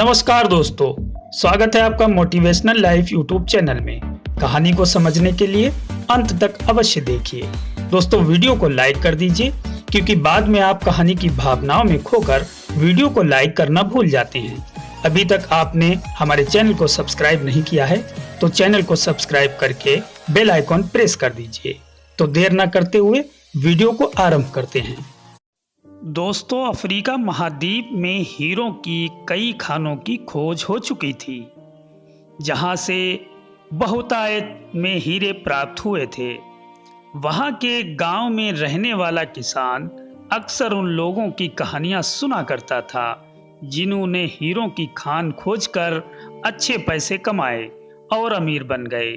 नमस्कार दोस्तों, स्वागत है आपका मोटिवेशनल लाइफ यूट्यूब चैनल में। कहानी को समझने के लिए अंत तक अवश्य देखिए। दोस्तों, वीडियो को लाइक कर दीजिए क्योंकि बाद में आप कहानी की भावनाओं में खोकर वीडियो को लाइक करना भूल जाते हैं। अभी तक आपने हमारे चैनल को सब्सक्राइब नहीं किया है तो चैनल को सब्सक्राइब करके बेल आइकॉन प्रेस कर दीजिए। तो देर न करते हुए वीडियो को आरंभ करते हैं। दोस्तों, अफ्रीका महाद्वीप में हीरों की कई खानों की खोज हो चुकी थी, जहां से बहुतायत में हीरे प्राप्त हुए थे। वहां के गांव में रहने वाला किसान अक्सर उन लोगों की कहानियां सुना करता था जिन्होंने हीरों की खान खोजकर अच्छे पैसे कमाए और अमीर बन गए।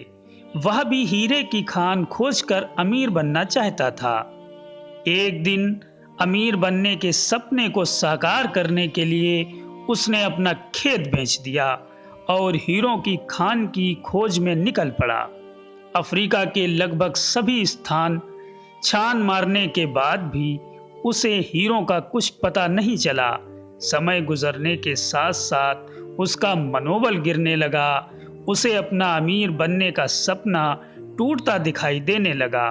वह भी हीरे की खान खोजकर अमीर बनना चाहता था। एक दिन अमीर बनने के सपने को साकार करने के लिए उसने अपना खेत बेच दिया और हीरों की खान की खोज में निकल पड़ा। अफ्रीका के लगभग सभी स्थान छान मारने के बाद भी उसे हीरों का कुछ पता नहीं चला। समय गुजरने के साथ साथ उसका मनोबल गिरने लगा। उसे अपना अमीर बनने का सपना टूटता दिखाई देने लगा।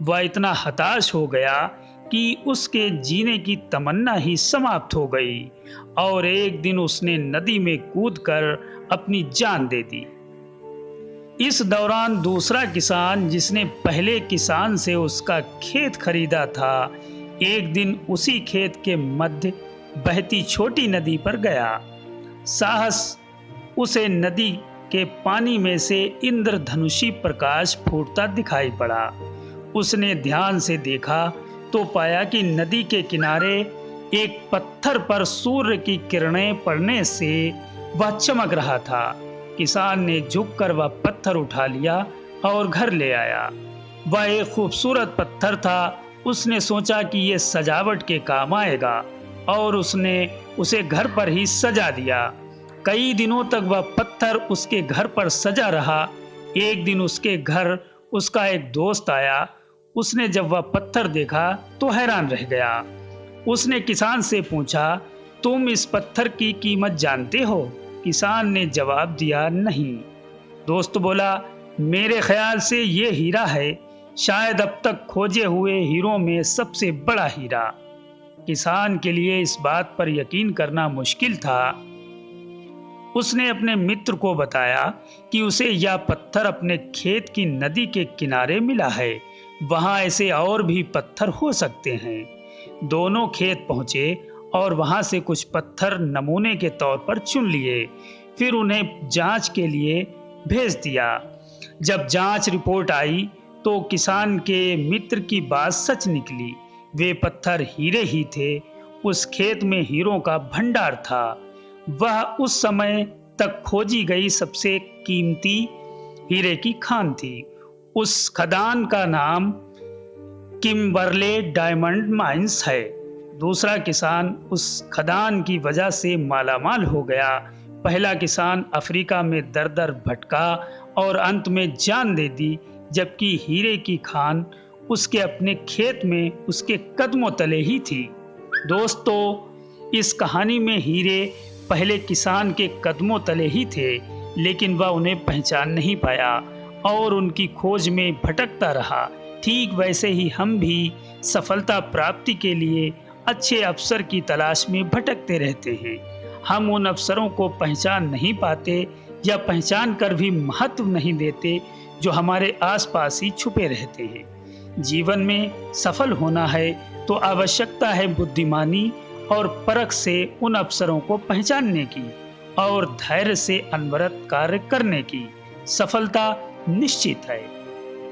वह इतना हताश हो गया कि उसके जीने की तमन्ना ही समाप्त हो गई और एक दिन उसने नदी में कूदकर अपनी जान दे दी। इस दौरान दूसरा किसान, जिसने पहले किसान से उसका खेत खरीदा था, एक दिन उसी खेत के मध्य बहती छोटी नदी पर गया। साहस उसे नदी के पानी में से इंद्रधनुषी प्रकाश फूटता दिखाई पड़ा। उसने ध्यान से देखा तो पाया कि नदी के किनारे एक पत्थर पर सूर्य की किरणें पड़ने से वह चमक रहा था। किसान ने झुककर वह पत्थर उठा लिया और घर ले आया। वह एक खूबसूरत पत्थर था। उसने सोचा कि यह सजावट के काम आएगा और उसने उसे घर पर ही सजा दिया। कई दिनों तक वह पत्थर उसके घर पर सजा रहा। एक दिन उसके घर उसका एक दोस्त आया। उसने जब वह पत्थर देखा तो हैरान रह गया। उसने किसान से पूछा, तुम इस पत्थर की कीमत जानते हो? किसान ने जवाब दिया, नहीं। दोस्त बोला, मेरे ख्याल से ये हीरा है, शायद अब तक खोजे हुए हीरों में सबसे बड़ा हीरा। किसान के लिए इस बात पर यकीन करना मुश्किल था। उसने अपने मित्र को बताया कि उसे यह पत्थर अपने खेत की नदी के किनारे मिला है। वहां ऐसे और भी पत्थर हो सकते हैं। दोनों खेत पहुंचे और वहां से कुछ पत्थर नमूने के तौर पर चुन लिए। फिर उन्हें जांच के लिए भेज दिया। जब जांच रिपोर्ट आई तो किसान के मित्र की बात सच निकली। वे पत्थर हीरे ही थे। उस खेत में हीरों का भंडार था। वह उस समय तक खोजी गई सबसे कीमती हीरे की खान थी। उस खदान का नाम किम्बरले डायमंड माइंस है। दूसरा किसान उस खदान की वजह से मालामाल हो गया। पहला किसान अफ्रीका में दर दर भटका और अंत में जान दे दी, जबकि हीरे की खान उसके अपने खेत में उसके कदमों तले ही थी। दोस्तों, इस कहानी में हीरे पहले किसान के कदमों तले ही थे, लेकिन वह उन्हें पहचान नहीं पाया और उनकी खोज में भटकता रहा। ठीक वैसे ही हम भी सफलता प्राप्ति के लिए अच्छे अवसर की तलाश में भटकते रहते हैं। हम उन अवसरों को पहचान नहीं पाते या पहचान कर भी महत्व नहीं देते जो हमारे आसपास ही छुपे रहते हैं। जीवन में सफल होना है तो आवश्यकता है बुद्धिमानी और परख से उन अवसरों को पहचानने की और धैर्य से अनवरत कार्य करने की। सफलता निश्चित है।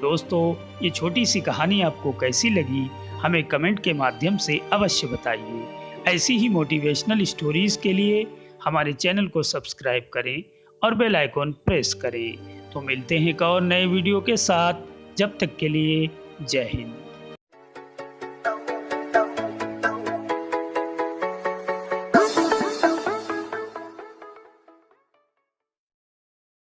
दोस्तों, ये छोटी सी कहानी आपको कैसी लगी हमें कमेंट के माध्यम से अवश्य बताइए। ऐसी ही मोटिवेशनल स्टोरीज के लिए हमारे चैनल को सब्सक्राइब करें और बेल आइकॉन प्रेस करें। तो मिलते हैं एक और नए वीडियो के साथ। जब तक के लिए जय हिंद।